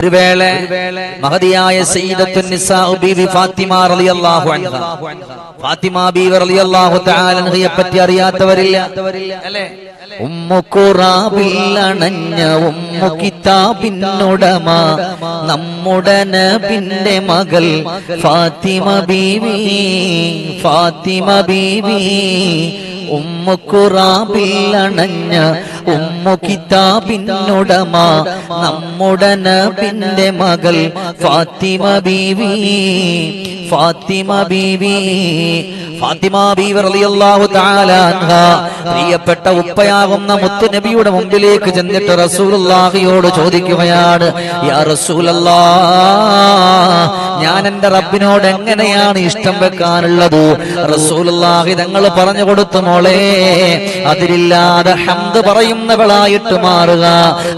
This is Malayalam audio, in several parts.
ഒരു വേള മഹദിയായ സയ്യിദത്തുൻ നിസാ ബീവി ഫാത്തിമ റളിയല്ലാഹു അൻഹ, ഫാത്തിമ ബീവി റളിയല്ലാഹു തആല അൻഹയെ പറ്റി അറിയാത്തവരില്ല അല്ലേ? ഉമ്മു ഖുറാബിൽ അണഞ്ഞ ഉമ്മു കിതാബിനുടമ നമ്മുടെ നബിന്റെ മകൾ ഫാത്തിമ ബീവി, ഫാത്തിമ ബീവി. ഉമ്മു ഖുറാബിൽ അണഞ്ഞ ഉമ്മു കിതാബിനുടമ നമ്മുടെ നബിന്റെ മകൾ ഫാത്തിമ ബീവി, ഫാത്തിമ ബീവി. ഫാത്തിമ ബീവി റളിയല്ലാഹു തആല അൻഹ പ്രിയപ്പെട്ട ഉപ്പയാകുന്ന മുത്തു നബിയുടെ മുമ്പിലേക്ക് ചെന്നിട്ട് റസൂലുള്ളാഹിയോട് ചോദിക്കുകയാണ്, യാ റസൂലല്ലാഹ്, ഞാൻ എന്റെ റബ്ബിനോട് എങ്ങനെയാണ് ഇഷ്ടം വെക്കാനുള്ളത്? റസൂലുള്ളാഹി തങ്ങൾ പറഞ്ഞു കൊടുത്തു, മോളെ, അതിരില്ലാതെ ഹംദ് പറയുന്നവളായിട്ട് മാറുക,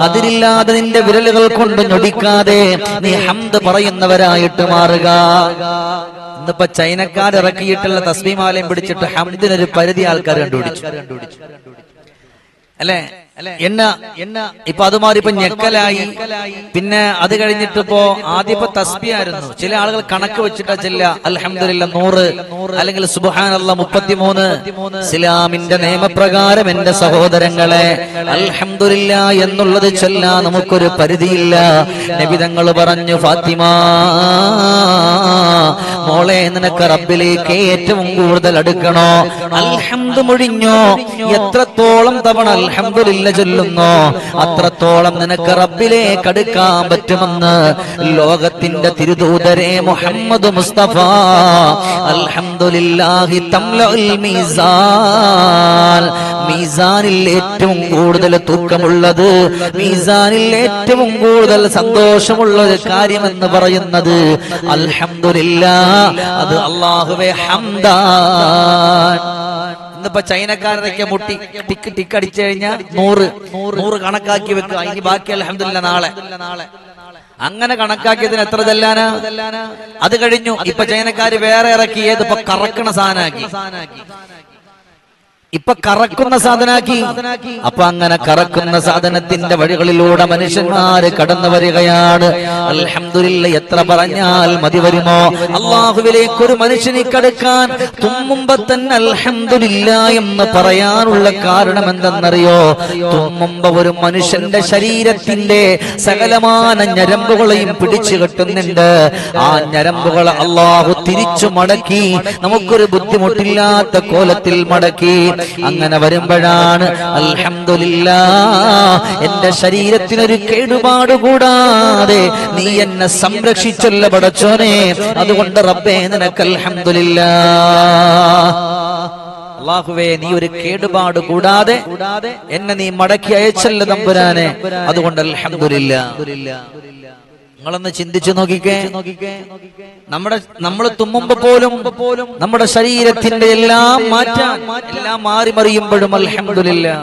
അതിരില്ലാതെ നിന്റെ വിരലുകൾ കൊണ്ട് ഞൊടിക്കാതെ നീ ഹംദ് പറയുന്നവരായിട്ട് മാറുക. ഇന്നിപ്പോ ചൈനക്കാർ ഇറക്കിയിട്ടുള്ള തസ്ബീമാലയം പിടിച്ചിട്ട് ഹംദിനൊരു പരിധി ആൾക്കാർ കണ്ടുപിടിച്ചു അല്ലേ? ഇപ്പൊ അതുമാതിരി ഇപ്പൊ ഞെക്കലായി. പിന്നെ അത് കഴിഞ്ഞിട്ടിപ്പോ ആദ്യം ഇപ്പൊ തസ്ബിയായിരുന്നു. ചില ആളുകൾ കണക്ക് വെച്ചിട്ടാ ചെല്ല, അൽഹംദുലില്ലാ 100 അല്ലെങ്കിൽ സുബ്ഹാനല്ലാഹ് 33. ഇസ്ലാമിന്റെ നിയമപ്രകാരം എന്റെ സഹോദരങ്ങളെ, അൽഹംദുലില്ലാ എന്നുള്ളത് ചൊല്ലാൻ നമുക്കൊരു പരിധിയില്ല. നബി തങ്ങൾ പറഞ്ഞു, ഫാത്തിമ മോളെ, നിനക്ക് റബ്ബിലേക്ക് ഏറ്റവും കൂടുതൽ അടുക്കണോ? അൽഹംദ് മൊഴിഞ്ഞോ? എത്രത്തോളം തവണ അൽഹംദുലില്ലാ ചൊല്ലുന്നോ അത്രത്തോളം നിനക്ക് റബ്ബിലേക്ക് അടുക്കാൻ പറ്റുമെന്ന് ലോകത്തിന്റെ തിരുദൂതരെ മുഹമ്മദ് മുസ്തഫ. അൽഹംദുലില്ലാഹി തംലഉൽ മീസാൻ. മീസാനിൽ ഏറ്റവും കൂടുതൽ തൂക്കമുള്ളത്, മീസാനിൽ ഏറ്റവും കൂടുതൽ സന്തോഷമുള്ള ഒരു കാര്യമെന്ന് പറയുന്നത് അൽഹംദുലില്ലാ, അത് അല്ലാഹുവേ ഹംദാൻ. ഇന്നിപ്പോ ചൈനക്കാരൊക്കെ മുട്ടി ടിക്ക് അടിച്ചു കഴിഞ്ഞാൽ 100 കണക്കാക്കി വെക്കുക. ഇനി ബാക്കി അൽഹംദുലില്ലാ നാളെ. അങ്ങനെ കണക്കാക്കിയതിന് എത്ര ചെല്ലാനാ? അത് കഴിഞ്ഞു. ഇപ്പൊ ചൈനക്കാര് വേറെ ഇറക്കി, ഏത് ഇപ്പൊ കറക്കണ സാധനാക്കി, ഇപ്പൊ കറക്കുന്ന സാധനാക്കി. അപ്പൊ അങ്ങനെ കറക്കുന്ന സാധനത്തിന്റെ വഴികളിലൂടെ മനുഷ്യന്മാര് കടന്നു വരികയാണ്. അൽഹംദുലില്ലാ എത്ര പറഞ്ഞാൽ മതി വരുമോ? അല്ലാഹുവിലേക്ക് ഒരു മനുഷ്യനെ കടക്കാൻ തുമ്മുമ്പോ തന്നെ അൽഹംദുലില്ലാ എന്ന് പറയാനുള്ള കാരണം എന്തെന്നറിയോ? തുമ്മുമ്പോ ഒരു മനുഷ്യന്റെ ശരീരത്തിന്റെ സകലമാന ഞരമ്പുകളെയും പിടിച്ചു കെട്ടുന്നുണ്ട്. ആ ഞരമ്പുകളെ അല്ലാഹു തിരിച്ചു മടക്കി നമുക്കൊരു ബുദ്ധിമുട്ടില്ലാത്ത കോലത്തിൽ മടക്കി. അങ്ങനെ വരുമ്പോഴാണ് അൽഹംദുലില്ലാ, എന്റെ ശരീരത്തിനൊരു കേടുപാട് കൂടാതെ നീ എന്നെ സംരക്ഷിച്ചല്ല പടച്ചോനെ, അതുകൊണ്ട് റബ്ബേ നിനക്ക് അൽഹംദുലില്ലാ. അല്ലാഹുവേ, നീ ഒരു കേടുപാട് കൂടാതെ എന്നെ നീ മടക്കി അയച്ചല്ല തമ്പുരാനെ, അതുകൊണ്ട് അൽഹംദുലില്ലാ. നിങ്ങളൊന്ന് ചിന്തിച്ചു നോക്കിക്കേ, നമ്മൾ തുമ്മുമ്പോ പോലും നമ്മുടെ ശരീരത്തിന്റെ എല്ലാം മാറി മറിയുമ്പോഴും അൽഹംദുലില്ലാ.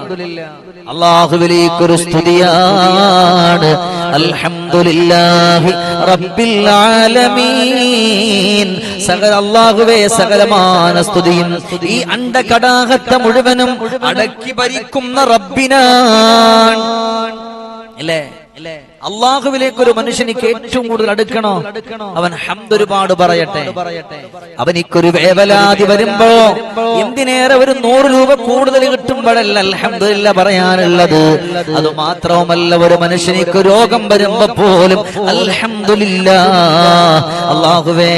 അല്ലാഹുവിലേക്കൊരു സ്തുതിയാണ്. അൽഹംദുലില്ലാഹി റബ്ബിൽ ആലമീൻ. അല്ലാഹുവേ, സകലമാന സ്തുതിയും ഈ അണ്ഡകടാഹത്തെ മുഴുവനും അടക്കി ഭരിക്കുന്ന റബ്ബിനാണ്. അല്ലേ? അള്ളാഹുവിലേക്ക് ഒരു മനുഷ്യനിക്ക് ഏറ്റവും കൂടുതൽ അടുക്കണോ? അവൻ ഹംദ് ഒരുപാട് പറയട്ടെ. അവനിക്കൊരു വേവലാതി വരുമ്പോ, എന്തിനേറെ ഒരു 100 രൂപ കൂടുതൽ കിട്ടുമ്പോഴല്ല അൽഹംദുലില്ലാ പറയാനുള്ളത്. അത് മാത്രവുമല്ല, ഒരു മനുഷ്യനിക്ക് രോഗം വരുമ്പോ പോലും അൽഹംദുലില്ലാ. അല്ലാഹുവേ,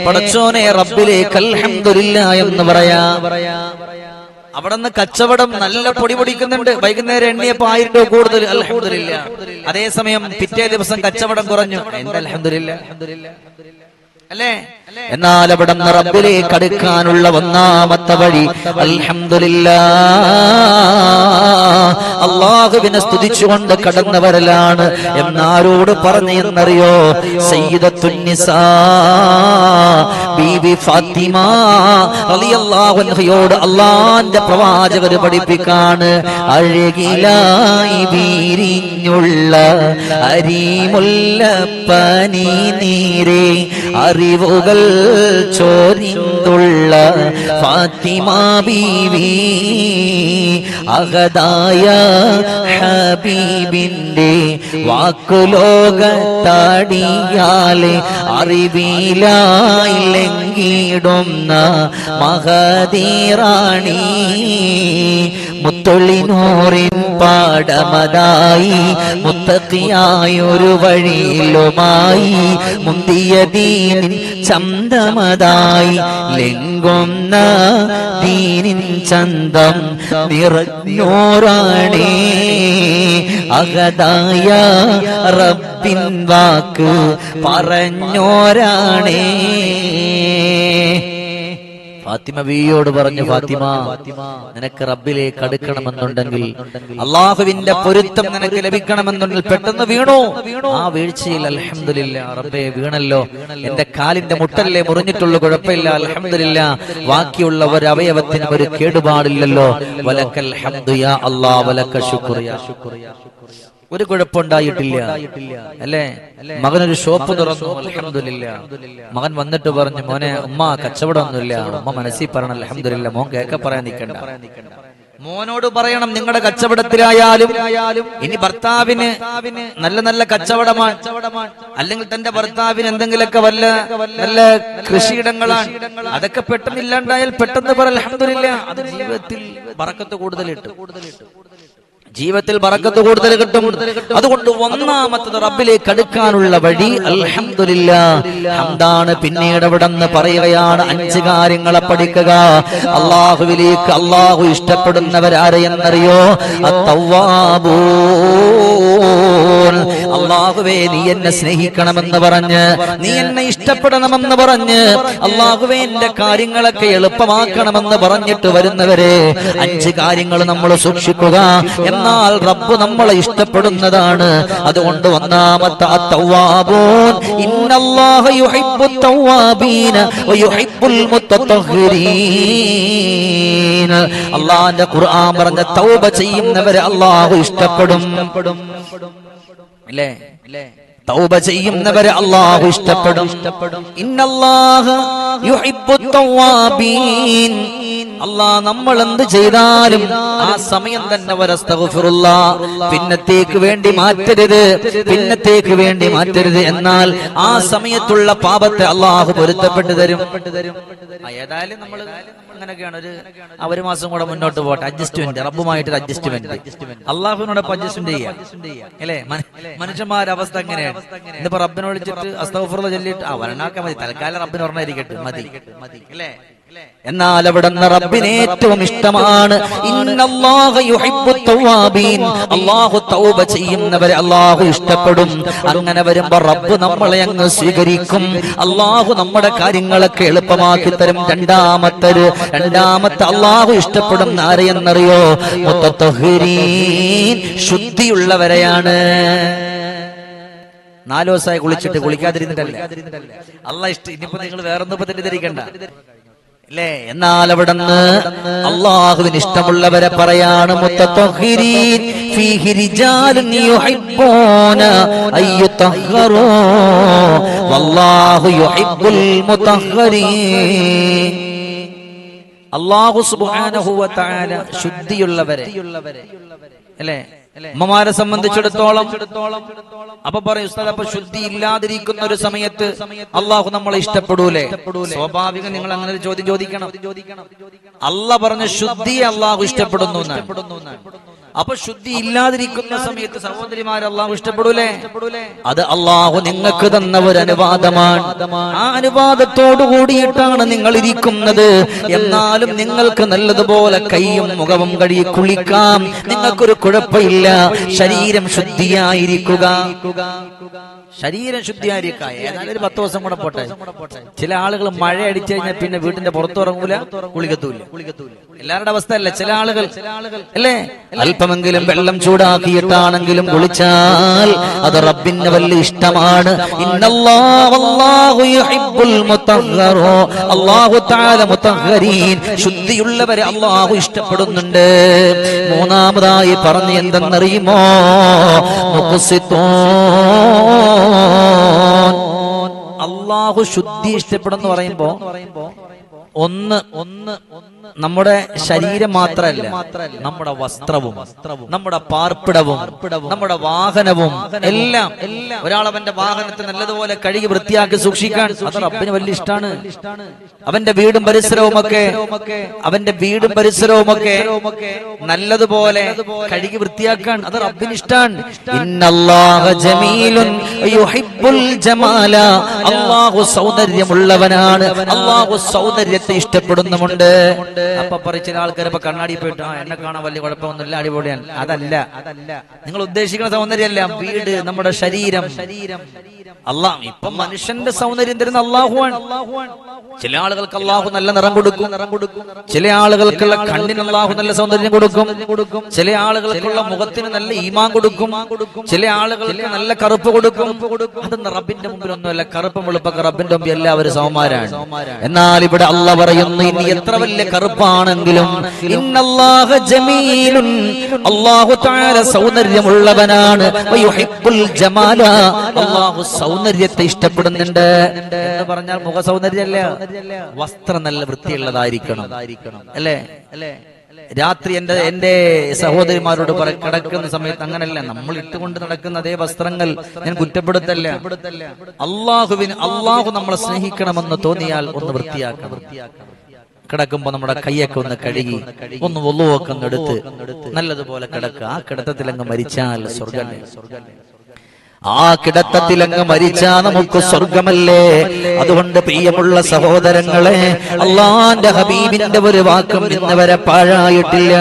പടച്ചോനെ, റബ്ബിലേക്ക് അൽഹംദുലില്ലാ എന്ന് പറയാ. അവിടെ നിന്ന് കച്ചവടം നല്ല പൊടി പൊടിക്കുന്നുണ്ട്. വൈകുന്നേരം എണ്ണിയപ്പോ 1000 രൂപ കൂടുതൽ, അൽഹംദുലില്ലാ. അതേസമയം പിറ്റേ ദിവസം കച്ചവടം കുറഞ്ഞു, എന്താ അൽഹംദുലില്ലാ അല്ലേ? എന്നാൽ അവിടെ നിന്ന് റബ്ബിലേക്ക് അടുക്കാനുള്ള ഒന്നാമത്തെ വഴി അൽഹംദുലില്ലാ, അല്ലാഹുവിനെ സ്തുതിച്ചുകൊണ്ട് കടന്നു വരലാണ്. എന്നാരോട് പറഞ്ഞു എന്നറിയോ? സയ്യിദത്തുൻ നിസാ ബീബി ഫാത്തിമ റളിയല്ലാഹു അൻഹയോട് അല്ലാഹുവിന്റെ പ്രവാചകർ പഠിപ്പിക്കാണ്. അഴകിലായി വിരിഞ്ഞുള്ള അരിമുല്ല പനി നീരേ അറിവുകൾ ചോരിന്തുള്ള ഫാത്തിമ ബീവി അഹദായ ഹബീബിന്റെ വാക്കുലോകത്താടിയാലെ അറിവിലായി ലംഘിടുന്ന മഹദീറാണി മുത്തുള്ളിനൂറിൻ പാടമതായി മുത്തഖിയായൊരു വഴിയിലുമായി മുന്തിയ ദീനിൻ ചന്തമതായി ലംഘുന്ന ദീനിൻ ചന്തം നിറഞ്ഞോറാണേ അഹദായ റബ്ബിൻ വാക്ക് പറഞ്ഞോരാണേ. ഫാത്തിമ ബീവിയോട് പറഞ്ഞു, ഫാത്തിമ, നിനക്ക് റബ്ബിലേക്ക് അടുക്കണമെന്നുണ്ടെങ്കിൽ, അള്ളാഹുവിന്റെ പൊരുത്തം നിനക്ക് ലഭിക്കണമെന്നുണ്ടെങ്കിൽ പെട്ടെന്ന് വീണു. ആ വീഴ്ചയിൽ അൽഹംദുലില്ലാ, റബ്ബേ വീണല്ലോ, എന്റെ കാലിന്റെ മുട്ടല്ലേ മുറിഞ്ഞിട്ടുള്ളൂ, കുഴപ്പമില്ല, അൽഹംദുലില്ലാ, ബാക്കിയുള്ള ഒരു അവയവത്തിന് ഒരു കേടുപാടില്ലല്ലോ, വലക്കൽ ഹംദു യാ അല്ലാഹ് വലക ശുക്ർ യാ ശുക്ർ. ഒരു കുഴപ്പമുണ്ടായിട്ടില്ല അല്ലേ? മകനൊരു ഷോപ്പ് തുറന്നു, അൽഹംദുലില്ലാ. മകൻ വന്നിട്ട് പറഞ്ഞു, മോനെ ഉമ്മ കച്ചവടമൊന്നുമില്ല. ഉമ്മ മനസ്സിൽ പറയണം അൽഹംദുലില്ലാ, മോൻ കേൾക്ക പറയാൻ നിൽക്കണ്ട. മോനോട് പറയണം, നിങ്ങളുടെ കച്ചവടത്തിലായാലും ഇനി ഭർത്താവിന് നല്ല നല്ല കച്ചവടമാണ്, അല്ലെങ്കിൽ തന്റെ ഭർത്താവിന് എന്തെങ്കിലുമൊക്കെ നല്ല കൃഷിയിടങ്ങളാണ്, അതൊക്കെ പെട്ടെന്ന് ഇല്ലാണ്ടായാൽ പെട്ടെന്ന് പറ അൽഹംദുലില്ലാ. അത് ജീവിതത്തിൽ ബറക്കത്ത് കൂടുതലിട്ട്, ജീവിതത്തിൽ ബറക്കത്ത് കൂടുതൽ കിട്ടും. അതുകൊണ്ട് ഒന്നാമത്തത് റബ്ബിലേക്ക് അടുക്കാനുള്ള വഴി അൽഹംദുലില്ലാ, ഹംദാണ്. പിന്നീട് അവിടെന്ന് പറയുകയാണ്, 5 കാര്യങ്ങളെ പഠിക്കുക. അള്ളാഹുവിലേക്ക് അള്ളാഹു ഇഷ്ടപ്പെടുന്നവരാരെയെന്നറിയോ? അത്തവ്വാബൂൻ. അള്ളാഹുവേ നീ എന്നെ സ്നേഹിക്കണമെന്ന് പറഞ്ഞ്, നീ എന്നെ ഇഷ്ടപ്പെടണമെന്ന് പറഞ്ഞ്, അള്ളാഹുവേ എന്റെ കാര്യങ്ങളൊക്കെ എളുപ്പമാക്കണമെന്ന് പറഞ്ഞിട്ട് വരുന്നവരെ 5 കാര്യങ്ങൾ നമ്മൾ സൂക്ഷിക്കുക. എന്നാൽ റബ്ബ് നമ്മളെ ഇഷ്ടപ്പെടുന്നതാണ്. അതുകൊണ്ട് ഒന്നാമത്തെ അത്തവ്വാബൂൻ. ഇന്നല്ലാഹ യുഹിബ്ബുത് തവ്വാബീന വയുഹിബ്ബുൽ മുത്തത്വഹിരീൻ. അല്ലാഹുവിന്റെ ഖുർആൻ പറഞ്ഞ തൗബ ചെയ്യുന്നവരെ അല്ലാഹു ഇഷ്ടപ്പെടും. ഇല്ലേ? തൗബ ചെയ്യുന്നവരെ അല്ലാഹു ഇഷ്ടപ്പെടും. ഇന്നല്ലാഹ യുഹിബ്ബുത് തവ്വാബീൻ. അല്ലാഹ് നമ്മൾ എന്ത് ചെയ്താലും ആ സമയം തന്നെ വരസ്തഗ്ഫിറുല്ലാഹ്, പിന്നത്തേക്ക് വേണ്ടി മാറ്റരുത്, പിന്നത്തേക്ക് വേണ്ടി മാറ്റരുത്. എന്നാൽ ആ സമയത്തുള്ള പാപത്തെ അല്ലാഹു പൊരുത്തപ്പെട്ടു തരും. ഏതായാലും നമ്മൾ അങ്ങനെയൊക്കെയാണ്. ഒരു മാസം കൂടെ മുന്നോട്ട് പോട്ടെ, അഡ്ജസ്റ്റ്മെന്റ്, റബ്ബുമായിട്ട് അഡ്ജസ്റ്റ്മെന്റ്, അള്ളാഹുവിനോടൊപ്പം അഡ്ജസ്റ്റ്മെന്റ് ചെയ്യാം അല്ലേ? മനുഷ്യന്മാരുടെ അവസ്ഥ അങ്ങനെയാണ്. ഇന്നിപ്പോ റബ്ബിനെ വിളിച്ചിട്ട് അസ്തഗ്ഫിറുല്ലാഹ് ചൊല്ലിയിട്ട് വരണാക്കാൻ മതി, തൽക്കാലം റബ്ബിന് പറഞ്ഞിരിക്കട്ടെ, മതി അല്ലേ? എന്നാൽ അവിടുന്ന് റബ്ബിന് ഏറ്റവും ഇഷ്ടമാണ് ഇന്നല്ലാഹ യുഹിബ്ബുത് തവ്വാബീൻ. അല്ലാഹു തൗബ ചെയ്യുന്നവരെ അല്ലാഹു ഇഷ്ടപ്പെടും. അങ്ങനെ വരുമ്പോ റബ്ബ് നമ്മളെ അങ്ങ് സ്വീകരിക്കും. അല്ലാഹു നമ്മുടെ കാര്യങ്ങളൊക്കെ എളുപ്പമാക്കി തരും. രണ്ടാമത്തെ അല്ലാഹു ഇഷ്ടപ്പെടുന്ന ആരെയെന്നറിയോ? മുത്തത്വഹിരീൻ, ശുദ്ധിയുള്ളവരെയാണ്. 4 ദിവസമായി കുളിച്ചിട്ട് കുളിക്കാതിരുന്നിട്ടല്ല അല്ലാഹ് ഇഷ്ടം. ഇനിയിപ്പോ നിങ്ങൾ വേറൊന്നും തെറ്റിദ്ധരിക്കണ്ട അല്ലേ? എന്നാൽ അവിടുന്ന് അല്ലാഹുവിന് ഇഷ്ടമുള്ളവരെ പറയാണ് മുത്തത്വഹിരീൻ ഫീഹി റിജാലുൻ യുഹിബ്ബൂന അയ്യുതഹറൂ വല്ലാഹു യുഹിബ്ബുൽ മുതഹ്ഹരീൻ. അല്ലാഹു സുബ്ഹാനഹു വ തആല ശുദ്ധിയുള്ളവരെ അല്ലേ? ഉമ്മമാരെ സംബന്ധിച്ചിടത്തോളം അപ്പൊ പറയും, ഉസ്താദ്, അപ്പൊ ശുദ്ധി ഇല്ലാതിരിക്കുന്ന ഒരു സമയത്ത് അള്ളാഹു നമ്മളെ ഇഷ്ടപ്പെടൂലേ? സ്വാഭാവികം നിങ്ങൾ അങ്ങനെ ഒരു ചോദ്യം ചോദിക്കണം. അള്ളാഹ് പറഞ്ഞ ശുദ്ധിയെ അള്ളാഹു ഇഷ്ടപ്പെടുന്നു. അപ്പൊ ശുദ്ധി ഇല്ലാതിരിക്കുന്ന സമയത്ത് സഹോദരിമാരെ അള്ളാഹു ഇഷ്ടപ്പെടൂലേ? അത് അള്ളാഹു നിങ്ങൾക്ക് തന്ന ഒരു അനുവാദമാണ്. ആ അനുവാദത്തോടു കൂടിയിട്ടാണ് നിങ്ങൾ ഇരിക്കുന്നത്. എന്നാലും നിങ്ങൾക്ക് നല്ലതുപോലെ കൈയും മുഖവും കഴുകി കുളിക്കാം, നിങ്ങൾക്കൊരു കുഴപ്പമില്ല. ശരീരം ശുദ്ധിയായിരിക്കുക, ശരീരം ശുദ്ധിയായിരിക്കുക. ഏതായാലും ഒരു 10 ദിവസം കൂടെ പോട്ടെ. ചില ആളുകൾ മഴ അടിച്ചു കഴിഞ്ഞാൽ പിന്നെ വീട്ടിന്റെ പുറത്തിറങ്ങൂല, കുളിക്കത്തൂല്ല. എല്ലാവരുടെ അവസ്ഥ അല്ല. ചില ആളുകൾ അല്ലേ, അല്പമെങ്കിലും വെള്ളം ചൂടാക്കിയിട്ടാണെങ്കിലും കുളിച്ചാൽ അത് റബ്ബിന് വലിയ ഇഷ്ടമാണ്. അല്ലാഹു യുഹിബ്ബുൽ മുതഹ്ഹറൂ. അല്ലാഹു തആല മുതഹ്ഹരീൻ, ശുദ്ധിയുള്ളവരെ അല്ലാഹു ഇഷ്ടപ്പെടുന്നുണ്ട്. മൂന്നാമതായി പറഞ്ഞു എന്തെന്നറിയുമോ? മുഖ്സിത്തൂൻ. അള്ളാഹു ശുദ്ധി ഇഷ്ടപ്പെടുന്നു പറയുമ്പോ ഒന്ന് നമ്മുടെ ശരീരം മാത്രമല്ല, നമ്മുടെ വസ്ത്രവും നമ്മുടെ പാർപ്പിടവും നമ്മുടെ വാഹനവും എല്ലാം. ഒരാൾ അവന്റെ വാഹനത്തെ നല്ലതുപോലെ കഴുകി വൃത്തിയാക്കി സൂക്ഷിക്കാൻ അത് റബ്ബിന് വലിയ ഇഷ്ടമാണ്. അവന്റെ വീടും പരിസരവുമൊക്കെ നല്ലതുപോലെ കഴുകി വൃത്തിയാക്കാൻ അത് റബ്ബിന് ഇഷ്ടമാണ്. ഇന്നല്ലാഹ ജമീലുൻ യുഹിബ്ബുൽ ജമാല. അല്ലാഹു സൗന്ദര്യമുള്ളവനാണ്, അല്ലാഹു സൗന്ദര്യത്തെ ഇഷ്ടപ്പെടുന്നുമുണ്ട്. അപ്പൊ ചില ആൾക്കാർ ഇപ്പൊ കണ്ണാടി പോയിട്ട് എന്നെ കാണാൻ വലിയ കുഴപ്പമൊന്നുമില്ല, അടിപൊളിയാണ്. അതല്ല നിങ്ങൾ ഉദ്ദേശിക്കുന്ന സൗന്ദര്യമല്ല, വീട്, നമ്മുടെ ശരീരം. അല്ലാഹ് ഇപ്പൊ മനുഷ്യന്റെ സൗന്ദര്യം തരുന്ന അല്ലാഹുവാണ്. ചില ആളുകൾക്ക് അല്ലാഹു നല്ല നിറം കൊടുക്കും, ചില ആളുകൾക്കുള്ള കണ്ണിന് അല്ലാഹു നല്ല സൗന്ദര്യം കൊടുക്കും, ചില ആളുകൾക്കുള്ള മുഖത്തിന് നല്ല ഈമാൻ കൊടുക്കും, ചില ആളുകൾക്ക് നല്ല കറുപ്പ് കൊടുക്കും. അതൊന്നും റബ്ബിന്റെ മുമ്പിൽ ഒന്നുമല്ല. കറുപ്പും വെളുപ്പൊക്കെ റബ്ബിന്റെ മുമ്പിൽ എല്ലാവരും സമന്മാരാണ്. എന്നാൽ ഇവിടെ അല്ലാഹ് പറയുന്നു, ഇനി എത്ര വലിയ കറുപ്പാണെങ്കിലും ഇന്നല്ലാഹ ജമീലുൻ, അല്ലാഹു തആല സൗന്ദര്യമുള്ളവനാണ്. വയുഹിബ്ബുൽ ജമാല, അല്ലാഹു സൗന്ദര്യത്തെ ഇഷ്ടപ്പെടുന്നുണ്ട്. എന്ന് പറഞ്ഞാൽ മുഖ സൗന്ദര്യമല്ല, വസ്ത്രം നല്ല വൃത്തിയുള്ളതായിരിക്കണം, അല്ലേ? രാത്രി എന്റെ സഹോദരിമാരോട് കിടക്കുന്ന സമയത്ത് അങ്ങനല്ല, നമ്മൾ ഇട്ടുകൊണ്ട് നടക്കുന്ന അതേ വസ്ത്രങ്ങൾ ഞാൻ കുറ്റപ്പെടുത്തല്ല. അള്ളാഹു നമ്മളെ സ്നേഹിക്കണമെന്ന് തോന്നിയാൽ ഒന്ന് വൃത്തിയാക്കണം. കിടക്കുമ്പോ നമ്മുടെ കൈയൊക്കെ ഒന്ന് കഴുകി ഒന്ന് ഒള്ളുവൊക്കെ ഒന്ന് എടുത്ത് നല്ലതുപോലെ കിടക്കുക. ആ കിടത്തത്തിലങ്ങ് മരിച്ചാൽ സ്വർഗ്ഗമല്ലേ? ആ കിടത്തത്തിലങ്ങ് മരിച്ചാ നമുക്ക് സ്വർഗമല്ലേ? അതുകൊണ്ട് പ്രിയമുള്ള സഹോദരങ്ങളെ, അള്ളാന്റെ ഹബീബിന്റെ ഒരു വാക്കും ഇന്ന് വരെ പാഴായിട്ടില്ല,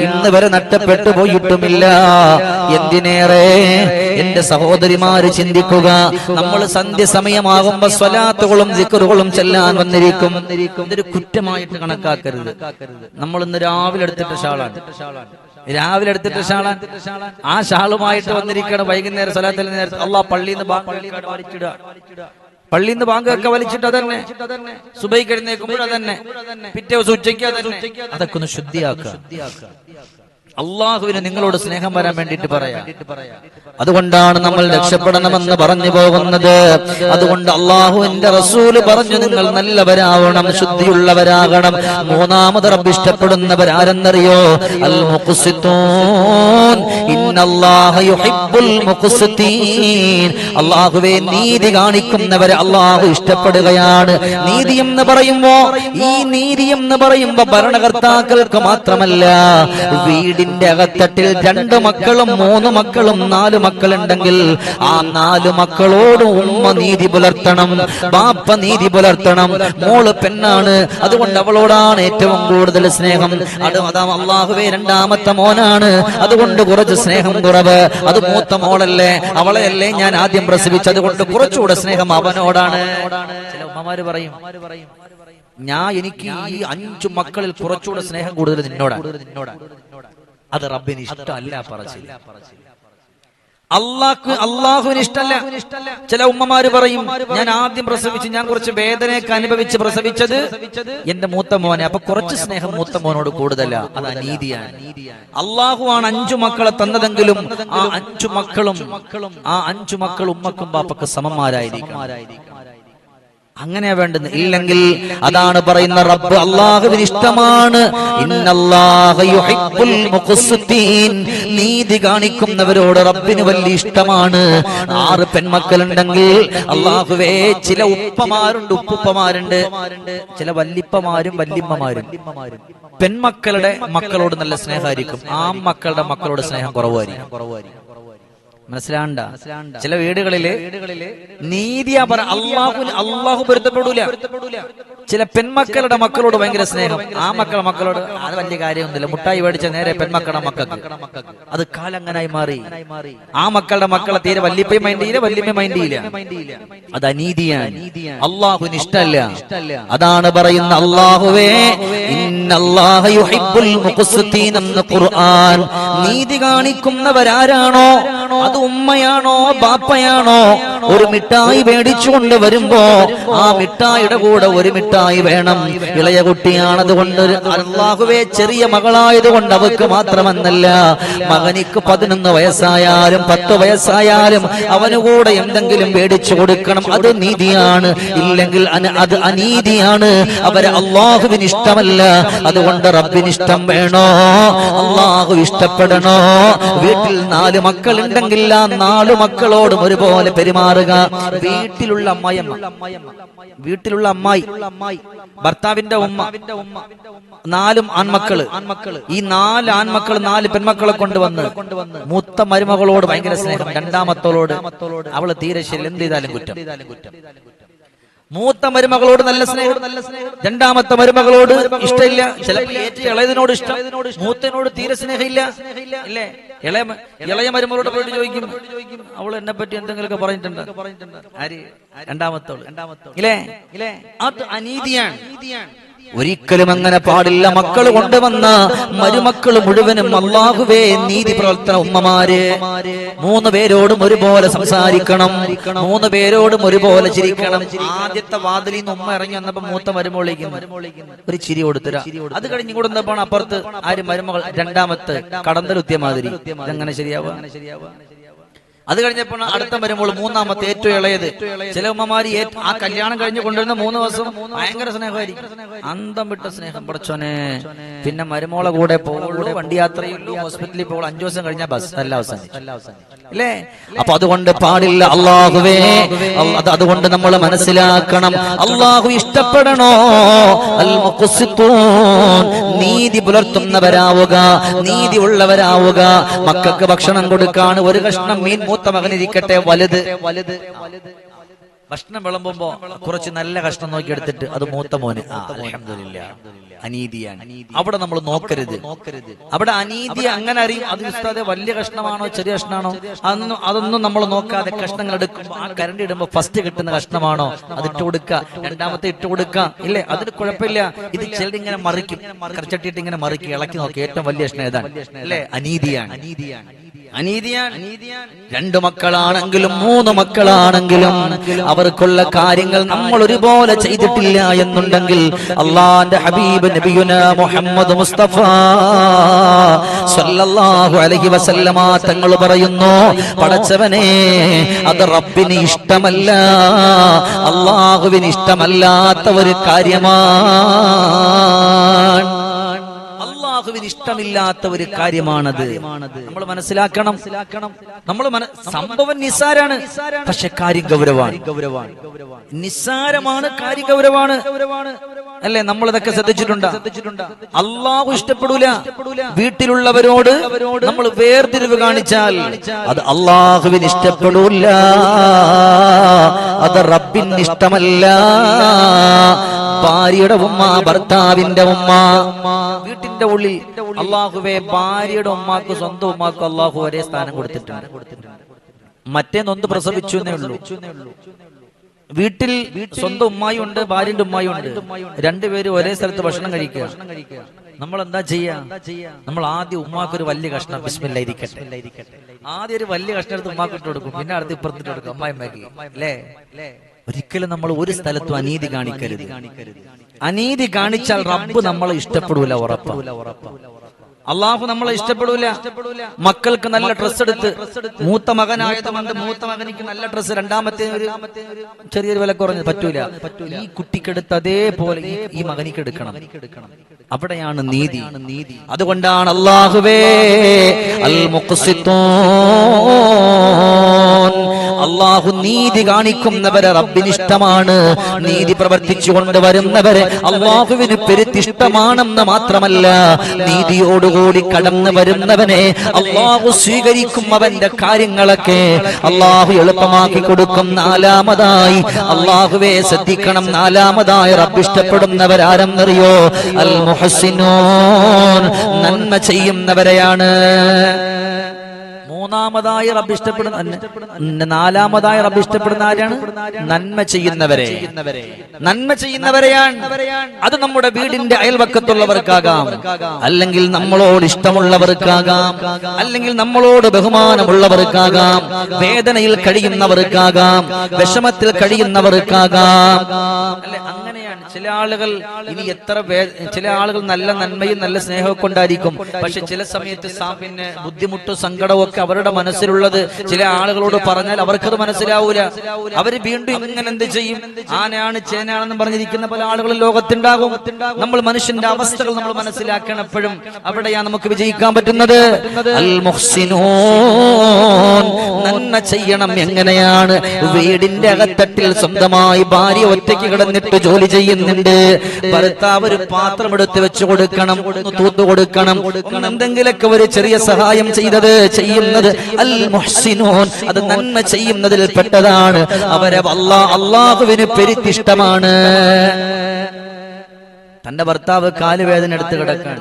ഇന്ന് വരെ നഷ്ടപ്പെട്ടു പോയിട്ടുമില്ല. എന്തിനേറെ എന്റെ സഹോദരിമാര് ചിന്തിക്കുക, നമ്മൾ സന്ധ്യ സമയമാകുമ്പോ സ്വലാത്തുകളും ദിക്റുകളും ചെല്ലാൻ വന്നിരിക്കും. ഇതൊരു കുറ്റമായിട്ട് കണക്കാക്കരുത്. നമ്മൾ ഇന്ന് രാവിലെ എടുത്തിട്ട് ഷാളാണ്, ആ ഷാളുമായിട്ട് വന്നിരിക്കണം. വൈകുന്നേരം സ്വലാത്തിൽ നേരത്തെ അള്ളാഹ് പള്ളിന്ന് ബാങ്കൊക്കെ വലിച്ചിട്ട് അതന്നെ, സുബൈക്ക് എഴുന്നേൽക്കുമ്പോൾ അതന്നെ, പിറ്റേ ദിവസം ഉച്ചയ്ക്ക് അതന്നെ. അതൊക്കെ ഒന്ന് ശുദ്ധിയാക്കുക. അള്ളാഹുവിന് നിങ്ങളോട് സ്നേഹം വരാൻ വേണ്ടിയിട്ട് പറയാം. അതുകൊണ്ടാണ് നമ്മൾ രക്ഷപ്പെടണമെന്ന് പറഞ്ഞു പോകുന്നത്. അതുകൊണ്ട് അള്ളാഹുവിന്റെ റസൂല് പറഞ്ഞു, നിങ്ങൾ നല്ലവരാവണം, ശുദ്ധിയുള്ളവരാകണം. മൂന്നാമത് റബ്ബ് ഇഷ്ടപ്പെടുന്നവരാരെന്നറിയോ? അൽ മുഖ്സിത്തൂൻ. ഇന്നല്ലാഹ യുഹിബ്ബുൽ മുഖ്സിതീൻ. അള്ളാഹുവേ, നീതി കാണിക്കുന്നവരെ അള്ളാഹു ഇഷ്ടപ്പെടുകയാണ്. നീതി എന്ന് പറയുമ്പോ ഭരണകർത്താക്കൾക്ക് മാത്രമല്ല, വീടിന്റെ അകത്തട്ടിൽ 2 മക്കളും 3 മക്കളും 4 മക്കളുണ്ടെങ്കിൽ ആ 4 മക്കളോട് ഉമ്മ നീതി പുലർത്തണം, ബാപ്പ നീതി പുലർത്തണം. മോള് പെണ്ണാണ്, അതുകൊണ്ട് അവളോടാണ് ഏറ്റവും കൂടുതൽ സ്നേഹം. അതാ അല്ലാഹുവേ, 2ാമത്തെ മോനാണ്, അതുകൊണ്ട് കുറച്ച് സ്നേഹം കുറവ്. അത് മൂത്ത മോളല്ലേ, അവളെയല്ലേ ഞാൻ ആദ്യം പ്രസവിച്ചത്, അതുകൊണ്ട് കുറച്ചുകൂടെ സ്നേഹം അവനോടാണ്. ചില ഉമ്മമാര് പറയും, എനിക്ക് ഈ 5 മക്കളിൽ കുറച്ചുകൂടെ സ്നേഹം കൂടുതൽ നിന്നോടാണ്. അത് റബ്ബിന് ഇഷ്ടമല്ല പറച്ചില്ല. അള്ളാഹുവിന് ഇഷ്ടമല്ല. ചില ഉമ്മമാര് പറയും, ഞാൻ ആദ്യം പ്രസവിച്ച് ഞാൻ കുറച്ച് വേദനയൊക്കെ അനുഭവിച്ച് പ്രസവിച്ചത് എന്റെ മൂത്ത മോനെ, അപ്പൊ കുറച്ച് സ്നേഹം മൂത്ത മോനോട് കൂടുതല. അത് അനീതിയാണ്. അള്ളാഹു ആണ് 5 മക്കളെ തന്നതെങ്കിലും ആ 5 മക്കൾ ഉമ്മക്കും ബാപ്പക്കും സമന്മാരായിരിക്കും. അങ്ങനെയാ വേണ്ടത്. ഇല്ലെങ്കിൽ അതാണ് പറയുന്ന റബ്ബ് അല്ലാഹുവിന് ഇഷ്ടമാണ്. ഇന്നല്ലാഹ യുഹിബ്ബുൽ മുഖ്സിതീൻ. നീതി കാണിക്കുന്നവരോട് റബ്ബിന് വലിയ ഇഷ്ടമാണ്. 6 പെൺമക്കളുണ്ടെങ്കിൽ അല്ലാഹുവേ, ചില ഉപ്പുപ്പമാരുണ്ട്, ചില വല്ലിപ്പമാരും വല്ലിമ്മമാരും. മക്കളോട് നല്ല സ്നേഹമായിരിക്കും, മക്കളുടെ മക്കളോട് സ്നേഹം കുറവായിരിക്കും. മനസ്സിലാണ്ട? ചില വീടുകളില് നീതിയാ അള്ളാഹു പൊരുത്തപ്പെടൂല. ചില പെൺമക്കളുടെ മക്കളോട് ഭയങ്കര സ്നേഹം, മക്കളോട് അത് വലിയ കാര്യമൊന്നുമില്ല. മുട്ടായി മേടിച്ച നേരെ പെൺമക്കളുടെ മക്കൾക്ക്. അത് കാലങ്ങനായി മാറി. മക്കളുടെ മക്കളെ തീരെ വല്യപ്പയും മൈൻഡ് ചെയ്യില്ല, വല്യമ്മയും മൈൻഡ് ചെയ്യില്ല. അത് അനീതിയാണ്, അള്ളാഹുവിന് ഇഷ്ടമല്ല. അതാണ് പറയുന്ന അല്ലാഹുവേ, ഇന്നല്ലാഹ യുഹിബ്ബുൽ മുഖ്സിതീൻ എന്ന് ഖുർആൻ. നീതി കാണിക്കുന്നവരാരാണോ അത് ഉമ്മയാണോ ബാപ്പയാണോ ഒരു മിഠായി മേടിച്ചുകൊണ്ട് വരുമ്പോ ആ മിഠായിയുടെ കൂടെ ഒരു മിഠായി വേണം. ഇളയ കുട്ടിയാണതുകൊണ്ട് അല്ലാഹുവേ ചെറിയ മകളായതുകൊണ്ട് അവർക്ക് മാത്രമെന്നല്ല, മകനിക്ക് 11 വയസ്സായാലും 10 വയസ്സായാലും അവന് കൂടെ എന്തെങ്കിലും മേടിച്ചു കൊടുക്കണം. അത് നീതിയാണ്. ഇല്ലെങ്കിൽ അത് അനീതിയാണ്. അവരെ അല്ലാഹുവിന് ഇഷ്ടമല്ല. അതുകൊണ്ട് റബ്ബിന് ഇഷ്ടം വേണോ? അല്ലാഹു ഇഷ്ടപ്പെടണോ? വീട്ടിൽ 4 മക്കളുണ്ടെങ്കിൽ ആ 4 മക്കളോടും ഒരുപോലെ പെരുമാറുക. വീട്ടിലുള്ള അമ്മായി, ഭർത്താവിന്റെ ഉമ്മ, 4 ആൺമക്കള്. ഈ 4 ആൺമക്കൾ 4 പെൺമക്കളെ കൊണ്ടുവന്ന് മൂത്ത മരുമകളോട് ഭയങ്കര സ്നേഹം, രണ്ടാമത്തോളോട് അവള് തീരെ ശരി, എന്ത് ചെയ്താലും കുറ്റം. മൂത്ത മരുമകളോട് നല്ല സ്നേഹം, രണ്ടാമത്തെ മരുമകളോട് ഇഷ്ടമില്ല. ചിലപ്പോൾ ഏറ്റവും ഇളയതിനോട് ഇഷ്ടം, മൂത്തനോട് തീരെ സ്നേഹമില്ല. ഇല്ലേ? ഇളയ മരുമകളോട് പോയിട്ട് ചോദിക്കും, അവൾ എന്നെ പറ്റി എന്തെങ്കിലുമൊക്കെ പറഞ്ഞിട്ടുണ്ട്. ആര്? രണ്ടാമത്തോള്. ഇല്ലേ? അത് അനീതിയാണ്. ഒരിക്കലും അങ്ങനെ പാടില്ല. മക്കൾ കൊണ്ടുവന്ന മരുമക്കൾ മുഴുവനും അല്ലാഹുവേ നീതി പ്രവർത്തന ഉമ്മമാര് 3 പേരോടും ഒരുപോലെ സംസാരിക്കണം, 3 പേരോടും ഒരുപോലെ ചിരിക്കണം. ആദ്യത്തെ വാതിലിൽ നിന്ന് ഉമ്മ ഇറങ്ങി വന്നപ്പോ മൂത്ത മരുമോളിക്ക് ഒരു ചിരി കൊടുത്തരാ. അത് കഴിഞ്ഞ് കൊടുത്തപ്പോൾ അപ്പുറത്ത് ആര്? മരുമകൾ രണ്ടാമത്തെ കടന്തലുത്തിയ മാതിരി. ഇതെങ്ങനെ ശരിയാവുക? അത് കഴിഞ്ഞപ്പോൾ അടുത്ത മരുമോൾ, മൂന്നാമത്തെ ഏറ്റവും ഇളയത്. ചില ഉമ്മമാര് ആ കല്യാണം കഴിഞ്ഞ് കൊണ്ടുവരുന്ന 3 ദിവസം ഭയങ്കര സ്നേഹമായിരിക്കും, അന്തം വിട്ട സ്നേഹം. പഠിച്ചോനെ, പിന്നെ മരുമോളെ കൂടെ പോകുള്ളൂ, വണ്ടി യാത്രയുള്ളൂ, ഹോസ്പിറ്റലിൽ പോകുള്ളൂ, 5 ദിവസം കഴിഞ്ഞാൽ ബസ് എല്ലാം അവസാനം. അല്ലേ? അപ്പൊ അതുകൊണ്ട് പാടില്ല. അല്ലാഹുവേ, അതുകൊണ്ട് നമ്മൾ മനസ്സിലാക്കണം, അല്ലാഹു ഇഷ്ടപ്പെടണോ? അൽ മുഖ്സിത്തൂൻ, നീതി പുലർത്തുന്നവരാവുക, നീതി ഉള്ളവരാവുക. മക്കൾക്ക് ഭക്ഷണം കൊടുക്കാണ് ഒരു കഷ്ണം മീൻ മൂത്ത മകനിരിക്കട്ടെ, വലുത് ഭക്ഷണം വിളമ്പുമ്പോ കുറച്ച് നല്ല കഷ്ണം നോക്കി എടുത്തിട്ട് അത് മൂത്ത മോന്. അൽഹംദുലില്ലാഹ്. അനീതിയാണ്. അവിടെ നമ്മൾ നോക്കരുത്. അവിടെ അനീതി അങ്ങനെ അറിയും. അത് ഉസ്താദേ വലിയ കഷ്ണമാണോ ചെറിയ കഷ്ണമാണോ അതൊന്നും നമ്മൾ നോക്കാതെ കഷ്ണങ്ങൾ എടുക്കുമ്പോൾ ആ കരണ്ടി ഇടുമ്പോ ഫസ്റ്റ് കിട്ടുന്ന കഷ്ണമാണോ അത് ഇട്ട് കൊടുക്കുക, രണ്ടാമത്തെ ഇട്ട് കൊടുക്കുക. ഇല്ലേ? അതിന് കുഴപ്പമില്ല. ഇത് ചിലരിങ്ങനെ മറിക്കും, കറച്ചട്ടിയിട്ട് ഇങ്ങനെ മറിക്കും, ഇളക്കി നോക്കി ഏറ്റവും വലിയ കഷ്ണം ഏതാണ്? അല്ലേ? അനീതിയാണ്. 2 മക്കളാണെങ്കിലും 3 മക്കളാണെങ്കിലും അവർക്കുള്ള കാര്യങ്ങൾ നമ്മൾ ഒരുപോലെ ചെയ്തിട്ടില്ല എന്നുണ്ടെങ്കിൽ അല്ലാഹുവിന്റെ ഹബീബ് നബിയുനാ മുഹമ്മദ് മുസ്തഫ സല്ലല്ലാഹു അലൈഹി വസല്ലമ തങ്ങൾ പറയുന്നു, പടച്ചവനെ, അത് റബ്ബിന് ഇഷ്ടമല്ല, അല്ലാഹുവിന് ഇഷ്ടമല്ലാത്ത ഒരു കാര്യമാണ്. അല്ലാഹുവിന് ഇഷ്ടമില്ലാത്ത ഒരു കാര്യമാണത്. നമ്മൾ മനസ്സിലാക്കണം. നമ്മൾ സംഭവം നിസ്സാരാണ്, പക്ഷെ കാര്യം ഗൗരവമാണ്. നിസ്സാരമാണ്, കാര്യം ഗൗരവമാണ്. അല്ലേ? നമ്മളിതൊക്കെ ശ്രദ്ധിച്ചിട്ടുണ്ട്. അല്ലാഹു ഇഷ്ടപ്പെടൂല. വീട്ടിലുള്ളവരോട് നമ്മൾ വേർതിരിവ് കാണിച്ചാൽ അത് അല്ലാഹുവിന് ഇഷ്ടപ്പെടൂല, അത് റബ്ബിന് ഇഷ്ടമല്ല. ഭാര്യയുടെ ഉമ്മ, ഭർത്താവിന്റെ ഉമ്മ, വീട്ടിന്റെ ഉള്ളിൽ അല്ലാഹുവേ ഭാര്യയുടെ ഉമ്മാക്ക് സ്വന്തം ഉമ്മാക്കും അല്ലാഹു ഒരേ സ്ഥാനം കൊടുത്തിട്ടുണ്ട്. മറ്റേ നൊന്ത് പ്രസവിച്ചു എന്നേ ഉള്ളൂ. വീട്ടിൽ സ്വന്തം ഉമ്മായുണ്ട്, ഭാര്യന്റെ ഉമ്മായുണ്ട്, 2 പേരും ഒരേ സ്ഥലത്ത് ഭക്ഷണം കഴിക്കുക. നമ്മൾ എന്താ ചെയ്യാ? നമ്മൾ ആദ്യം ഉമ്മാക്കൊരു വലിയ കഷ്ണം ബിസ്മില്ലാ ഇരിക്കട്ടെ, ആദ്യം ഒരു വലിയ കഷ്ണം എടുത്ത് ഉമ്മാക്ക് ഇട്ട് കൊടുക്കും, പിന്നെ അടുത്ത് ഇപ്പുറത്തിട്ട് കൊടുക്കും അമ്മായിമ്മക്ക്. അല്ലേ? ഒരിക്കലും നമ്മൾ ഒരു സ്ഥലത്തും അനീതി കാണിക്കരുത്. അനീതി കാണിച്ചാൽ റബ്ബ് നമ്മളെ ഇഷ്ടപ്പെടൂല, ഉറപ്പാ. അല്ലാഹു നമ്മളെ ഇഷ്ടപ്പെടൂല. മക്കൾക്ക് നല്ല ഡ്രസ്സ് എടുത്ത്, മൂത്ത മകനായതുകൊണ്ട് മൂത്ത മകനിക്ക് നല്ല ഡ്രസ്സ്, രണ്ടാമത്തെ ഒരു ചെറിയൊരു വില കുറഞ്ഞത് പറ്റൂല. ഈ കുട്ടിക്കെടുത്ത് അതേപോലെ ഈ മകനിക്ക് എടുക്കണം. അവിടെയാണ് നീതി. അതുകൊണ്ടാണ് അല്ലാഹുവേ അൽ മുഖ്സിത്തൂൻ, അല്ലാഹു നീതി കാണിക്കുന്നവരെ റബ്ബിന് ഇഷ്ടമാണ്. നീതി പ്രവർത്തിച്ചു കൊണ്ടുവരുന്നവരെ അല്ലാഹുവിന് പെരുത്തിഷ്ടമാണെന്ന് മാത്രമല്ല, നീതിയോടുകൂടി കടന്നു വരുന്നവനെ അല്ലാഹു സ്വീകരിക്കും. അവന്റെ കാര്യങ്ങളൊക്കെ അല്ലാഹു എളുപ്പമാക്കി കൊടുക്കും. 4-മതായി അല്ലാഹുവേ ശ്രദ്ധിക്കണം. 4-മതായി റബ്ബ് ഇഷ്ടപ്പെടുന്നവരാരെന്നറിയോ? അൽ മുഹ്സിനൂൻ, നന്മ ചെയ്യുന്നവരെയാണ്. മൂന്നാമതായി റബ്ബ് ഇഷ്ടപ്പെടുന്ന നാലാമതായി റബ്ബ് ഇഷ്ടപ്പെടുന്ന ആരാണ്? നന്മ ചെയ്യുന്നവരെ. നന്മ ചെയ്യുന്നവരെയാണ്. അത് നമ്മുടെ വീടിന്റെ അയൽവക്കത്തുള്ളവർക്കാകാം, അല്ലെങ്കിൽ നമ്മളോട് ഇഷ്ടമുള്ളവർക്കാകാം, അല്ലെങ്കിൽ നമ്മളോട് ബഹുമാനമുള്ളവർക്കാകാം, വേദനയിൽ കഴിയുന്നവർക്കാകാം, വിഷമത്തിൽ കഴിയുന്നവർക്കാകാം. അല്ലെ, അങ്ങനെയാണ് ചില ആളുകൾ. ഇനി ചില ആളുകൾ നല്ല നന്മയും നല്ല സ്നേഹവും കൊണ്ടായിരിക്കും, പക്ഷെ ചില സമയത്ത് പിന്നെ ബുദ്ധിമുട്ടും സങ്കടവും ഒക്കെ അവരുടെ മനസ്സിലുള്ളത് ചില ആളുകളോട് പറഞ്ഞാൽ അവർക്കത് മനസ്സിലാവൂല. അവര് വീണ്ടും ഇങ്ങനെ എന്ത് ചെയ്യും? ആനയാണ് ചേനയാണെന്ന് പറഞ്ഞിരിക്കുന്ന പല ആളുകളും ലോകത്തുണ്ടാകും. നമ്മൾ മനുഷ്യന്റെ അവസ്ഥകൾ നമ്മൾ മനസ്സിലാക്കണം. എപ്പോഴും അവിടെയാണ് നമുക്ക് വിജയിക്കാൻ പറ്റുന്നത്. അൽ മുഹ്സിനൂൻ, നന്മ ചെയ്യണം. എങ്ങനെയാണ്? വീടിന്റെ അകത്തട്ടിൽ സ്വന്തമായി ഭാര്യ ഒറ്റയ്ക്ക് കിടന്നിട്ട് ജോലി ചെയ്യുന്നുണ്ട്. ഭർത്താവ് ഒരു പാത്രം എടുത്ത് വെച്ചു കൊടുക്കണം, തൂത്തു കൊടുക്കണം, എന്തെങ്കിലൊക്കെ ഒരു ചെറിയ സഹായം ചെയ്യുന്നത് അൽ മുഹ്സിനൂൻ, അത് നന്മ ചെയ്യുന്നതിൽ പെട്ടതാണ്. അവരെ അള്ളാഹുവിന് പെരുത്തിഷ്ടമാണ്. തന്റെ ഭർത്താവ് കാല് വേദന എടുത്ത് കിടക്കാൻ,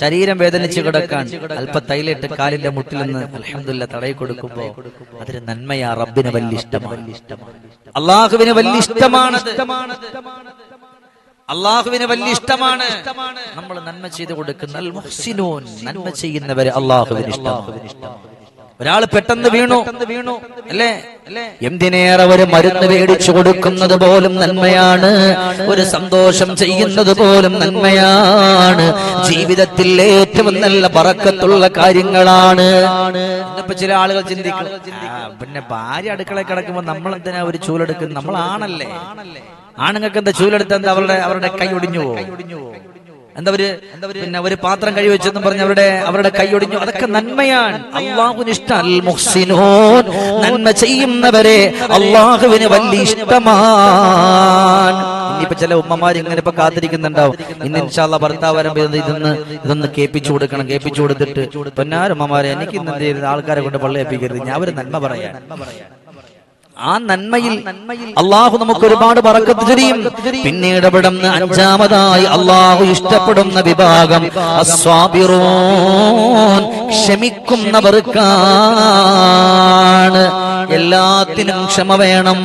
ശരീരം വേദനിച്ച് കിടക്കാൻ, അല്പ തൈലിട്ട് കാലിന്റെ മുട്ടിൽ നിന്ന് അൽഹംദുലില്ലാഹ് തടയി കൊടുക്കുമ്പോ അതൊരു നന്മയാ. റബ്ബിന് വലിയ ഇഷ്ടമാണ്, അള്ളാഹുവിന് വലിയ ഇഷ്ടമാണ്, അള്ളാഹുവിന് വലിയ ഇഷ്ടമാണ്. നമ്മൾ നന്മ ചെയ്ത് കൊടുക്കുന്ന അൽ മുഹ്സിനൂൻ, നന്മ ചെയ്യുന്നവരെ അള്ളാഹുവിന് ഇഷ്ടമാണ്. ഒരാൾ പെട്ടെന്ന് വീണു അല്ലേ, എന്തിനേറെ ഒരു മരുന്ന് മേടിച്ചു കൊടുക്കുന്നത് പോലും നന്മയാണ്. ഒരു സന്തോഷം ചെയ്യുന്നത് പോലും നന്മയാണ്. ജീവിതത്തിൽ ഏറ്റവും നല്ല ബറക്കത്തുള്ള കാര്യങ്ങളാണ്. ഇന്നിപ്പോ ചില ആളുകൾ ചിന്തിക്കും, പിന്നെ ഭാര്യ അടുക്കളയിൽ കിടക്കുമ്പോ നമ്മൾ എന്തിനാ ഒരു ചൂലെടുക്കുന്നത്? നമ്മൾ ആണല്ലേ, ആണുങ്ങൾക്ക് എന്താ ചൂലെടുത്ത എന്താ അവരുടെ കൈ ഒടിഞ്ഞു പോകും? എന്താ പിന്നെ ഒരു പാത്രം കഴി വെച്ചെന്ന് പറഞ്ഞ് അവരുടെ കൈ ഒടിഞ്ഞു. അതൊക്കെ നന്മയാണ്, അള്ളാഹുവിന് ഇഷ്ടം. അൽ മുഹ്സിനൂൻ, നന്മ ചെയ്യുന്നവരെ അള്ളാഹുവിന് വലിയ ഇഷ്ടമാണ്. ഇനിയിപ്പോ ചില ഉമ്മമാർ ഇങ്ങനെ ഇപ്പൊ കാത്തിരിക്കുന്നുണ്ടാവും, ഇന്ന് ഇൻഷാ അല്ലാഹ് ഭർത്താവ് വരുമ്പോ ഇതൊന്ന് കേൾപ്പിച്ചു കൊടുക്കണം. കേൾപ്പിച്ചു കൊടുത്തിട്ട് പൊന്നാരുമ്മമാരെ, എനിക്ക് ഇന്ന് എന്ത് ചെയ്ത് ആൾക്കാരെ കൊണ്ട് പള്ളിയേൽപ്പിക്കരുത്, ഞാൻ ഒരു നന്മ പറയാൻ. ആ നന്മയിൽ അള്ളാഹു നമുക്ക് ഒരുപാട് ബറക്കത്ത് ചൊരിയും. പിന്നീട് ഇവിടുന്ന് അഞ്ചാമതായി അള്ളാഹു ഇഷ്ടപ്പെടുന്ന വിഭാഗം അസ്വാബിറൂൻ, ക്ഷമിക്കുന്നവർക്കാണ്. എല്ലാത്തിനും ക്ഷമ വേണം.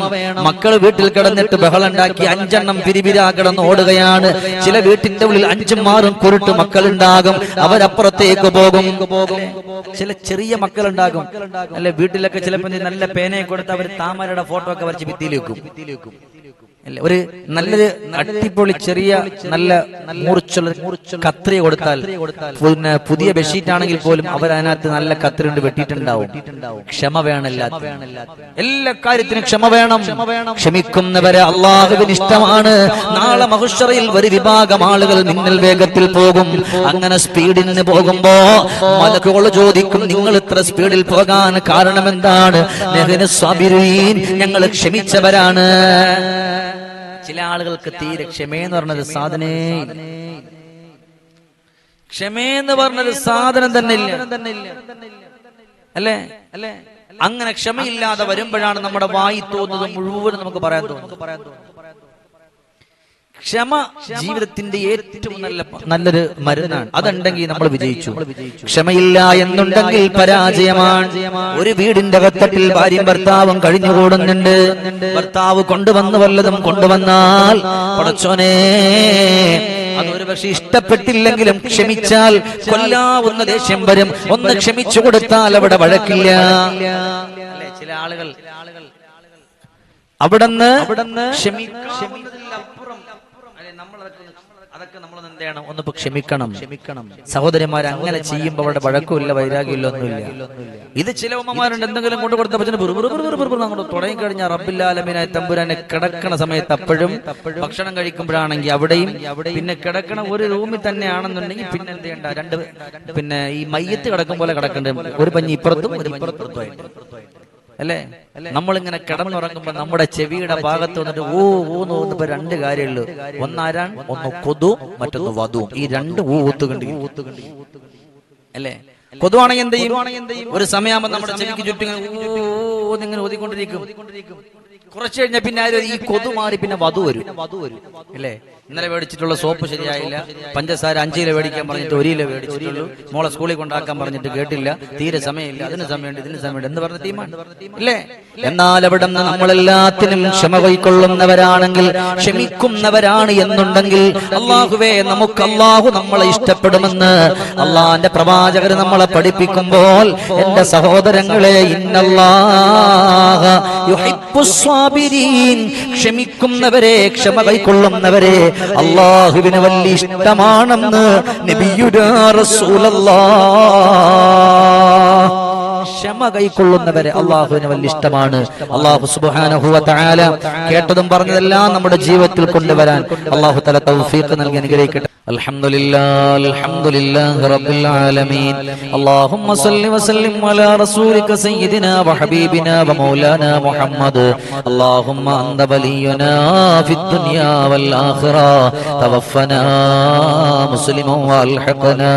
മക്കൾ വീട്ടിൽ കിടന്നിട്ട് ബഹളുണ്ടാക്കി 5 എണ്ണം പിരിപിരാ കിടന്ന് ഓടുകയാണ്. ചില വീട്ടിന്റെ ഉള്ളിൽ 5ഉം 6ഉം കുരുട്ട് മക്കളുണ്ടാകും, അവരപ്പുറത്തേക്ക് പോകും. ചില ചെറിയ മക്കളുണ്ടാകും അല്ലെ, വീട്ടിലൊക്കെ ചിലപ്പോൾ നല്ല പേനയെ കൊടുത്ത് അവർ താമരയുടെ ഫോട്ടോ ഒക്കെ വരച്ച് ഭിത്തിയിൽ വെക്കും. ഒരു നല്ലൊരു അടിപൊളി ചെറിയ നല്ല മുറിച്ചുള്ള കത്രിക കൊടുത്താൽ, പിന്നെ പുതിയ ബെഡ്ഷീറ്റ് ആണെങ്കിൽ പോലും അവരതിനകത്ത് നല്ല കത്രി കൊണ്ട് വെട്ടിയിട്ടുണ്ടാവും. ക്ഷമ വേണം, എല്ലാ കാര്യത്തിനും ക്ഷമ വേണം. ക്ഷമിക്കുന്നവരെ അള്ളാഹുവിന് ഇഷ്ടമാണ്. നാളെ മഹ്ശറയിൽ ഒരു വിഭാഗം ആളുകൾ മിന്നൽ വേഗത്തിൽ പോകും. അങ്ങനെ സ്പീഡിന് പോകുമ്പോ മലക്കുകൾ ചോദിക്കും, നിങ്ങൾ ഇത്ര സ്പീഡിൽ പോകാൻ കാരണം എന്താണ്? ഞങ്ങൾ ക്ഷമിച്ചവരാണ്. ചില ആളുകൾക്ക് തീരെ ക്ഷമയെന്ന് പറഞ്ഞൊരു സാധനേ, ക്ഷമയെന്ന് പറഞ്ഞൊരു സാധനം തന്നെ ഇല്ല അല്ലേ. അങ്ങനെ ക്ഷമയില്ലാതെ വരുമ്പോഴാണ് നമ്മുടെ വായി തോന്നുന്നത് മുഴുവൻ നമുക്ക് പറയാൻ തോന്നുന്നത്. ക്ഷമ ജീവിതത്തിന്റെ ഏറ്റവും നല്ലൊരു മരുന്നാണ്. അതുണ്ടെങ്കിൽ നമ്മൾ വിജയിച്ചു. ക്ഷമയില്ല എന്നുണ്ടെങ്കിൽ പരാജയമാണ്. ഒരു വീടിന്റെ അകത്തട്ടിൽ ഭാര്യയും ഭർത്താവും കഴിഞ്ഞുകൂടുന്നുണ്ട്. ഭർത്താവ് കൊണ്ടുവന്ന് വല്ലതും കൊണ്ടുവന്നാൽ പടച്ചോനെ, അതൊരു പക്ഷെ ഇഷ്ടപ്പെട്ടില്ലെങ്കിലും ക്ഷമിച്ചാൽ കൊല്ലാവുന്ന ദേഷ്യം വരും. ഒന്ന് ക്ഷമിച്ചു കൊടുത്താൽ അവിടെ വഴക്കില്ല. ചില ആളുകൾ അവിടുന്ന് അതൊക്കെ നമ്മൾ എന്ത് ചെയ്യണം? ഒന്നിപ്പോ ക്ഷമിക്കണം. സഹോദരന്മാർ അങ്ങനെ ചെയ്യുമ്പോൾ അവരുടെ വഴക്കുമില്ല, വൈരാഗ്യമില്ല, ഒന്നുമില്ല. ഇത് ചില ഉമ്മമാരുണ്ട്, എന്തെങ്കിലും കൊണ്ടു കൊടുത്ത അങ്ങോട്ട് തുടങ്ങിക്കഴിഞ്ഞാൽ റബ്ബുൽ ആലമീനായ തമ്പുരാനെ കിടക്കണ സമയത്ത് അപ്പോഴും ഭക്ഷണം കഴിക്കുമ്പോഴാണെങ്കിൽ അവിടെയും, പിന്നെ കിടക്കണ ഒരു റൂമിൽ തന്നെയാണെന്നുണ്ടെങ്കിൽ പിന്നെ എന്ത് ചെയ്യണ്ട, പിന്നെ ഈ മയ്യത്ത് കിടക്കും പോലെ കിടക്കണ്ട, ഒരു പഞ്ഞി ഇപ്പുറത്തും ഒരു പഞ്ഞി ഇപ്പുറത്തുമായിട്ട് അല്ലേ. നമ്മളിങ്ങനെ കിടന്നുറങ്ങുമ്പോ നമ്മുടെ ചെവിയുടെ ഭാഗത്ത് വന്നിട്ട് ഊന്നിപ്പോ 2 കാര്യമുള്ളൂ. ഒന്നാരാൻ, ഒന്ന് കൊതു, മറ്റൊന്ന് വധു. ഈ 2 ഊത്തുകണ്ടി അല്ലേ. കൊതുവാണെങ്കിൽ എന്ത് ചെയ്യും? ഒരു സമയമാകുമ്പോ നമ്മുടെ ചെവിക്ക് ചുറ്റും ഇങ്ങനെ ഊതിക്കൊണ്ടിരിക്കും. കുറച്ച് കഴിഞ്ഞാൽ പിന്നെ ഈ കൊതു മാറി പിന്നെ വധു വരും അല്ലേ? ഇന്നലെ മേടിച്ചിട്ടുള്ള സോപ്പ് ശരിയായില്ല, പഞ്ചസാര 5 കിലോ മേടിക്കാൻ പറഞ്ഞിട്ട് 1 കിലോ മേടിച്ചിട്ടുള്ളൂ, മോളെ സ്കൂളിൽ കൊണ്ടാക്കാൻ പറഞ്ഞിട്ട് കേട്ടില്ല, തീരെ സമയമില്ല, അതിന് സമയമുണ്ട് ഇതിന് സമയമുണ്ട് എന്ന് പറഞ്ഞ ടീമാണ് ഇല്ലേ? എന്നാൽ അവിടെ നിന്ന് നമ്മളെല്ലാത്തിനും ക്ഷമ കൈക്കൊള്ളുന്നവരാണെങ്കിൽ, ക്ഷമിക്കുന്നവരാണ് എന്നുണ്ടെങ്കിൽ, അള്ളാഹുവേ നമുക്ക് അള്ളാഹു നമ്മളെ ഇഷ്ടപ്പെടുമെന്ന് അള്ളാന്റെ പ്രവാചകർ നമ്മളെ പഠിപ്പിക്കുമ്പോൾ, എന്റെ സഹോദരങ്ങളെ, ഇന്നല്ലാഹ യുഹിബ്ബുസ് സ്വാബിരീൻ, ക്ഷമിക്കുന്നവരെ, ക്ഷമ കൈക്കൊള്ളുന്നവരെ അള്ളാഹുവിന് വലിയ ഇഷ്ടമാണെന്ന് നബിയുനാ റസൂലുള്ളാഹ്. ക്ഷമ കൈക്കൊള്ളുന്നവരെ അള്ളാഹുവിന് വലിയ ഇഷ്ടമാണ്. അള്ളാഹു സുബ്ഹാനഹു വ തആല കേട്ടതും പറഞ്ഞതെല്ലാം നമ്മുടെ ജീവിതത്തിൽ കൊണ്ടുവരാൻ അള്ളാഹു തആല തൗഫീഖ് നൽകി അനുഗ്രഹിക്കട്ടെ. അൽഹംദുലില്ലാഹി റബ്ബിൽ ആലമീൻ. അല്ലാഹുമ്മ സ്വല്ലി വസല്ലിം അലാ റസൂലിക സയ്യിദിനാ വഹബീബിനാ വമൗലാനാ മുഹമ്മദ്. അല്ലാഹുമ്മ അന്ത വലിയുനാ ഫിദ് ദുനിയാ വൽ ആഖിറ. തവഫനാ മുസ്ലിമൻ വൽഹിഖനാ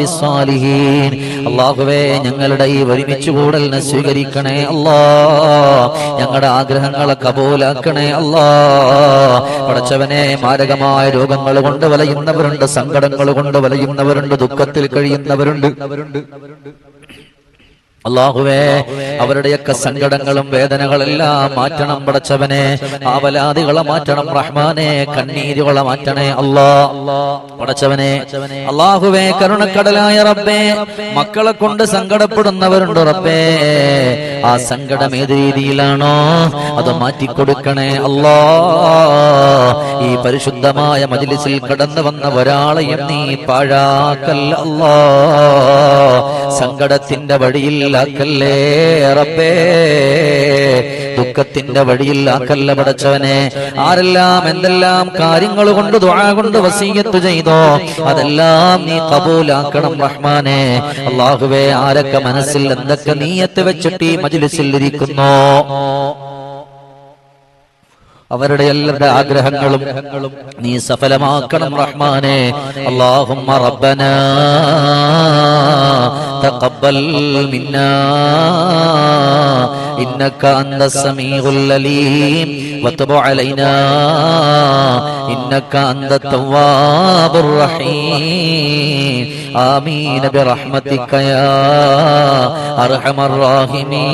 ബിസ്സാലിഹീൻ. അല്ലാഹുവേ, ഞങ്ങളുടെ ഈ ഒരുമിച്ച് കൂടലിനെ സ്വീകരിക്കണേ അല്ലാ. ഞങ്ങളുടെ ആഗ്രഹങ്ങളെ കബൂലാക്കണേ അല്ലാ. പടച്ചവനെ, മാരകമായ രോഗങ്ങൾ കൊണ്ട് വലയുന്നവരുണ്ട്, സങ്കടങ്ങൾ കൊണ്ട് വലയുന്നവരുണ്ട്, ദുഃഖത്തിൽ കഴിയുന്നവരുണ്ട്. അല്ലാഹുവേ, അവരുടെയൊക്കെ സങ്കടങ്ങളും വേദനകളെല്ലാം മാറ്റണം പടച്ചവനെ. ആവലാദികളെ മാറ്റണം റഹ്മാനെ, കണ്ണീരുകളെ മാറ്റണേ അല്ലാ. പടച്ചവനെ, അല്ലാഹുവേ, കരുണക്കടലായ റബ്ബേ, മക്കളെ കൊണ്ട് സങ്കടപ്പെടുന്നവരുണ്ട് റബ്ബേ. ആ സങ്കടം ഏത് രീതിയിലാണോ അത് മാറ്റിക്കൊടുക്കണേ അല്ലാ. ഈ പരിശുദ്ധമായ മജ്ലിസിൽ കടന്നു വന്ന ഒരാളെയും നീ പാഴാക്കല്ല അല്ലാ. സങ്കടത്തിന്റെ വഴിയിൽ ആക്കല്ലേ റബ്ബേ, ദുഃഖത്തിന്റെ വഴിയിൽ ആക്കല്ല പടച്ചവനെ. ആരെല്ലാം എന്തെല്ലാം കാര്യങ്ങൾ കൊണ്ട് ദുആ കൊണ്ട് വസിയ്യത്ത് ചെയ്തോ അതെല്ലാം നീ കബൂലാക്കണം റഹ്മാനെ. അല്ലാഹുവേ, ആരൊക്കെ മനസ്സിൽ എന്തൊക്കെ നീയത്ത് വെച്ചിട്ട് ഈ മജ്ലിസിൽ ഇരിക്കുന്നോ അവരുടെ എല്ലാ ആഗ്രഹങ്ങളും നീ സഫലമാക്കണം റഹ്മാനെ. അല്ലാഹുമ്മ റബ്ബനാ തഖബ്ബൽ മിന്നാ ഇന്നക അന്തസ് സമീഉൽ അലീം വതുബ് അലൈനാ ഇന്നക അന്തത് തവ്വാബുർ റഹീം. ആമീൻ ബിറഹ്മതിക യാ അർഹമർ റഹീമീൻ.